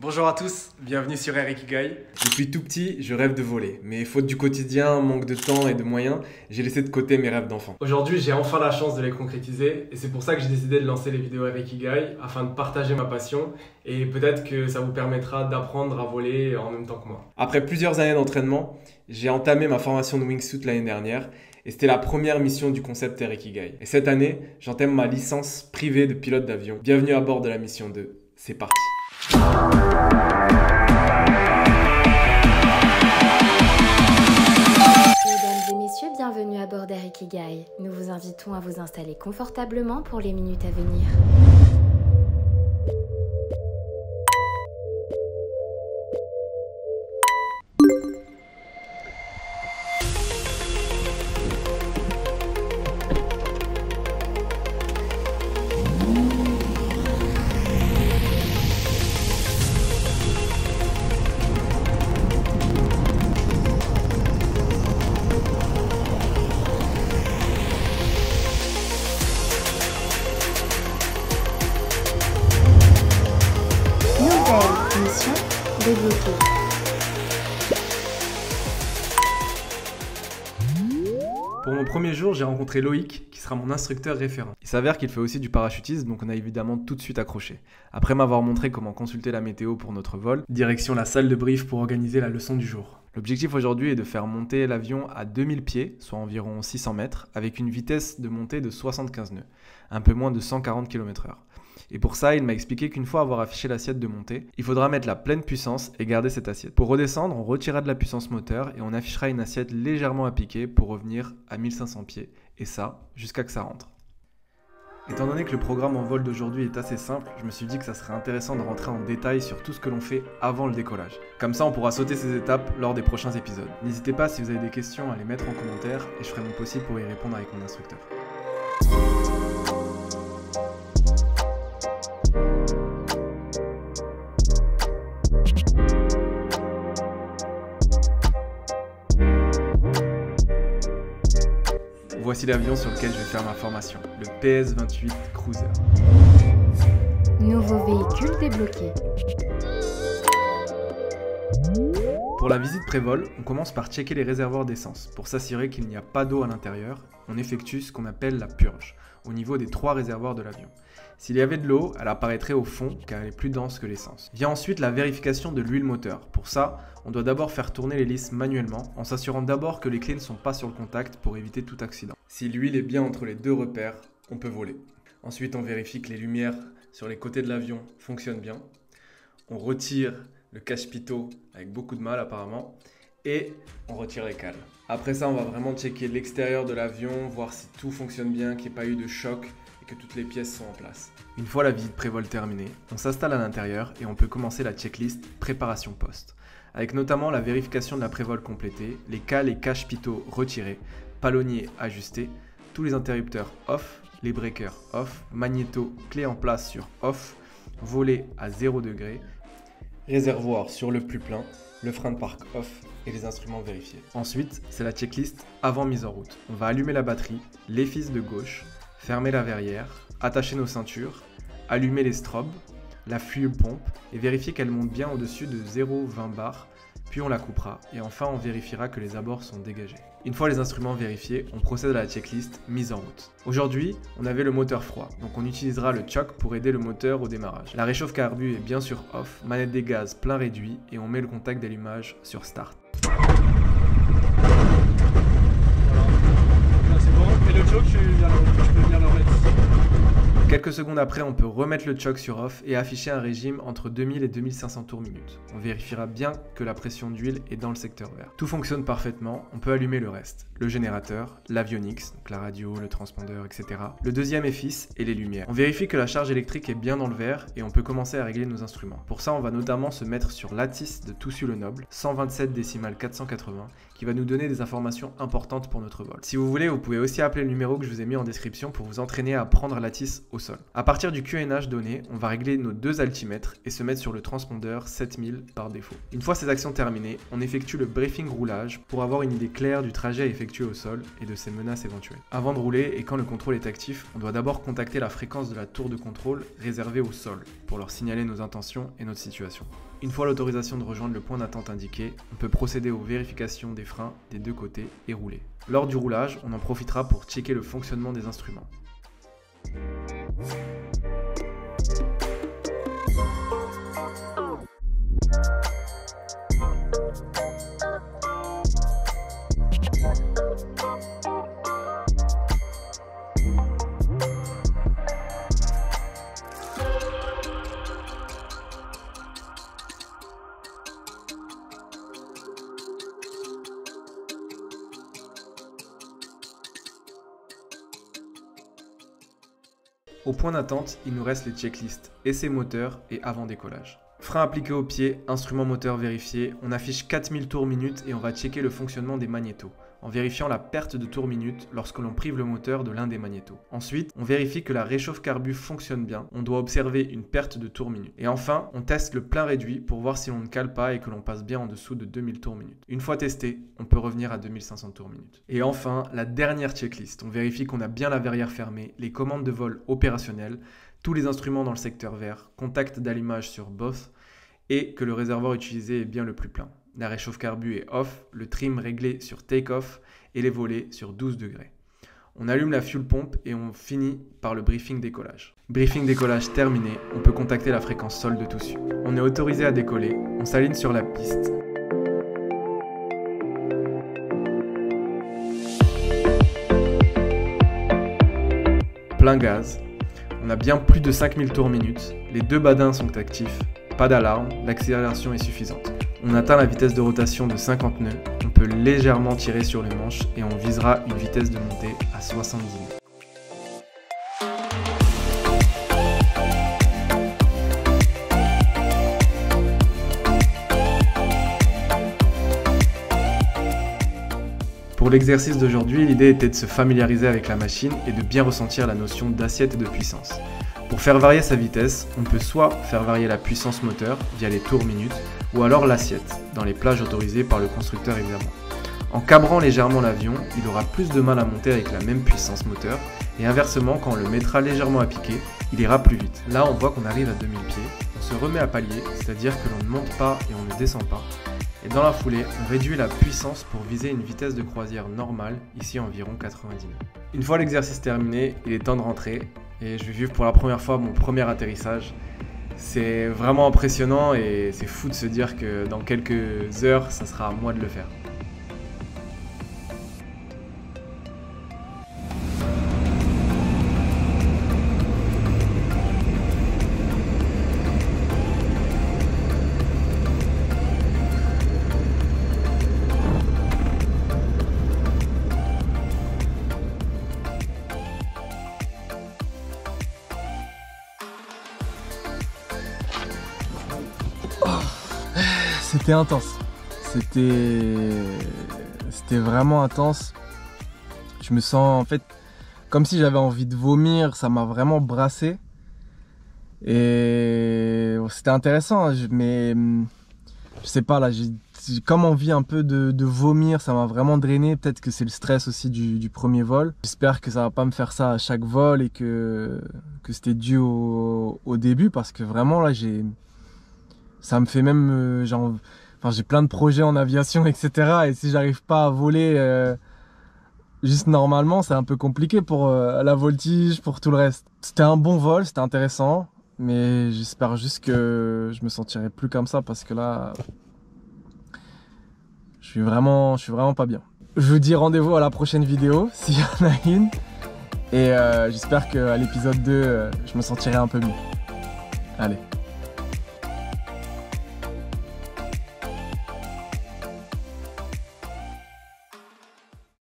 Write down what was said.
Bonjour à tous, bienvenue sur Air Ikigai. Depuis tout petit, je rêve de voler, mais faute du quotidien, manque de temps et de moyens, j'ai laissé de côté mes rêves d'enfant. Aujourd'hui, j'ai enfin la chance de les concrétiser et c'est pour ça que j'ai décidé de lancer les vidéos Air Ikigai afin de partager ma passion et peut-être que ça vous permettra d'apprendre à voler en même temps que moi. Après plusieurs années d'entraînement, j'ai entamé ma formation de wingsuit l'année dernière et c'était la première mission du concept Air Ikigai. Et cette année, j'entame ma licence privée de pilote d'avion. Bienvenue à bord de la mission 2, c'est parti. Mesdames et messieurs, bienvenue à bord d'Air Ikigai. Nous vous invitons à vous installer confortablement pour les minutes à venir. Mission débloquée. Pour mon premier jour, j'ai rencontré Loïc, qui sera mon instructeur référent. Il s'avère qu'il fait aussi du parachutisme, donc on a évidemment tout de suite accroché. Après m'avoir montré comment consulter la météo pour notre vol, direction la salle de brief pour organiser la leçon du jour. L'objectif aujourd'hui est de faire monter l'avion à 2000 pieds, soit environ 600 mètres, avec une vitesse de montée de 75 nœuds, un peu moins de 140 km/h. Et pour ça, il m'a expliqué qu'une fois avoir affiché l'assiette de montée, il faudra mettre la pleine puissance et garder cette assiette. Pour redescendre, on retirera de la puissance moteur et on affichera une assiette légèrement à piquer pour revenir à 1500 pieds. Et ça, jusqu'à que ça rentre. Étant donné que le programme en vol d'aujourd'hui est assez simple, je me suis dit que ça serait intéressant de rentrer en détail sur tout ce que l'on fait avant le décollage. Comme ça, on pourra sauter ces étapes lors des prochains épisodes. N'hésitez pas si vous avez des questions à les mettre en commentaire et je ferai mon possible pour y répondre avec mon instructeur. Voici l'avion sur lequel je vais faire ma formation, le PS-28 Cruiser. Nouveau véhicule débloqué. Pour la visite pré-vol, on commence par checker les réservoirs d'essence. Pour s'assurer qu'il n'y a pas d'eau à l'intérieur, on effectue ce qu'on appelle la purge, au niveau des 3 réservoirs de l'avion. S'il y avait de l'eau, elle apparaîtrait au fond car elle est plus dense que l'essence. Vient ensuite la vérification de l'huile moteur. Pour ça, on doit d'abord faire tourner l'hélice manuellement en s'assurant d'abord que les clés ne sont pas sur le contact pour éviter tout accident. Si l'huile est bien entre les 2 repères, on peut voler. Ensuite, on vérifie que les lumières sur les côtés de l'avion fonctionnent bien. On retire le cache-pitot avec beaucoup de mal apparemment et on retire les cales. Après ça, on va vraiment checker l'extérieur de l'avion, voir si tout fonctionne bien, qu'il n'y ait pas eu de choc et que toutes les pièces sont en place. Une fois la visite pré-vol terminée, on s'installe à l'intérieur et on peut commencer la checklist préparation poste, avec notamment la vérification de la pré-vol complétée, les cales et cache-pitot retirés, palonnier ajusté, tous les interrupteurs off, les breakers off, magnéto clé en place sur off, volet à 0 degré, réservoir sur le plus plein, le frein de parc off et les instruments vérifiés. Ensuite, c'est la checklist avant mise en route. On va allumer la batterie, les fils de gauche, fermer la verrière, attacher nos ceintures, allumer les strobes, la fuel pompe et vérifier qu'elle monte bien au-dessus de 0,20 bar, puis on la coupera et enfin on vérifiera que les abords sont dégagés. Une fois les instruments vérifiés, on procède à la checklist mise en route. Aujourd'hui, on avait le moteur froid, donc on utilisera le choc pour aider le moteur au démarrage. La réchauffe carbu est bien sûr off, manette des gaz plein réduit et on met le contact d'allumage sur start. Là c'est bon, et le choc tu peux venir le remettre ici. Quelques secondes après, on peut remettre le choc sur off et afficher un régime entre 2000 et 2500 tours minute. On vérifiera bien que la pression d'huile est dans le secteur vert. Tout fonctionne parfaitement, on peut allumer le reste. Le générateur, l'avionics, donc la radio, le transpondeur, etc. Le deuxième EFIS et les lumières. On vérifie que la charge électrique est bien dans le vert et on peut commencer à régler nos instruments. Pour ça, on va notamment se mettre sur l'ATIS de Toussus-le-Noble, 127 décimales 480, qui va nous donner des informations importantes pour notre vol. Si vous voulez, vous pouvez aussi appeler le numéro que je vous ai mis en description pour vous entraîner à prendre l'ATIS au au sol. À partir du QNH donné, on va régler nos 2 altimètres et se mettre sur le transpondeur 7000 par défaut. Une fois ces actions terminées, on effectue le briefing roulage pour avoir une idée claire du trajet à effectuer au sol et de ses menaces éventuelles. Avant de rouler et quand le contrôle est actif, on doit d'abord contacter la fréquence de la tour de contrôle réservée au sol pour leur signaler nos intentions et notre situation. Une fois l'autorisation de rejoindre le point d'attente indiqué, on peut procéder aux vérifications des freins des 2 côtés et rouler. Lors du roulage, on en profitera pour checker le fonctionnement des instruments. Au point d'attente, il nous reste les checklists, essai moteur et avant décollage. Frein appliqué au pied, instrument moteur vérifié, on affiche 4000 tours minute et on va checker le fonctionnement des magnétos, en vérifiant la perte de tours minute lorsque l'on prive le moteur de l'un des magnétos. Ensuite, on vérifie que la réchauffe carbu fonctionne bien, on doit observer une perte de tours minute. Et enfin, on teste le plein réduit pour voir si l'on ne cale pas et que l'on passe bien en dessous de 2000 tours minute. Une fois testé, on peut revenir à 2500 tours minute. Et enfin, la dernière checklist, on vérifie qu'on a bien la verrière fermée, les commandes de vol opérationnelles, tous les instruments dans le secteur vert, contact d'allumage sur both et que le réservoir utilisé est bien le plus plein. La réchauffe carbu est off, le trim réglé sur take-off et les volets sur 12 degrés. On allume la fuel pompe et on finit par le briefing décollage. Briefing décollage terminé, on peut contacter la fréquence sol de tout su. On est autorisé à décoller, on s'aligne sur la piste. Plein gaz. On a bien plus de 5000 tours minute, les 2 badins sont actifs, pas d'alarme, l'accélération est suffisante. On atteint la vitesse de rotation de 50 nœuds, on peut légèrement tirer sur les manches et on visera une vitesse de montée à 70 nœuds. Pour l'exercice d'aujourd'hui, l'idée était de se familiariser avec la machine et de bien ressentir la notion d'assiette et de puissance. Pour faire varier sa vitesse, on peut soit faire varier la puissance moteur via les tours minutes, ou alors l'assiette, dans les plages autorisées par le constructeur évidemment. En cabrant légèrement l'avion, il aura plus de mal à monter avec la même puissance moteur, et inversement, quand on le mettra légèrement à piquer, il ira plus vite. Là, on voit qu'on arrive à 2000 pieds, on se remet à palier, c'est-à-dire que l'on ne monte pas et on ne descend pas. Et dans la foulée, on réduit la puissance pour viser une vitesse de croisière normale, ici environ 90 nœuds. Une fois l'exercice terminé, il est temps de rentrer, et je vais vivre pour la première fois mon premier atterrissage. C'est vraiment impressionnant et c'est fou de se dire que dans quelques heures, ça sera à moi de le faire. C'était intense, c'était vraiment intense. Je me sens en fait comme si j'avais envie de vomir, ça m'a vraiment brassé. Et c'était intéressant, mais je sais pas, là j'ai comme envie un peu de vomir, ça m'a vraiment drainé. Peut-être que c'est le stress aussi du premier vol. J'espère que ça va pas me faire ça à chaque vol et que c'était dû au début, parce que vraiment là ça me fait même j'ai plein de projets en aviation, etc. Et si j'arrive pas à voler juste normalement, c'est un peu compliqué pour la voltige, pour tout le reste. C'était un bon vol, c'était intéressant, mais j'espère juste que je me sentirai plus comme ça, parce que là, je suis vraiment pas bien. Je vous dis rendez-vous à la prochaine vidéo, s'il y en a une. Et j'espère qu'à l'épisode 2, je me sentirai un peu mieux. Allez.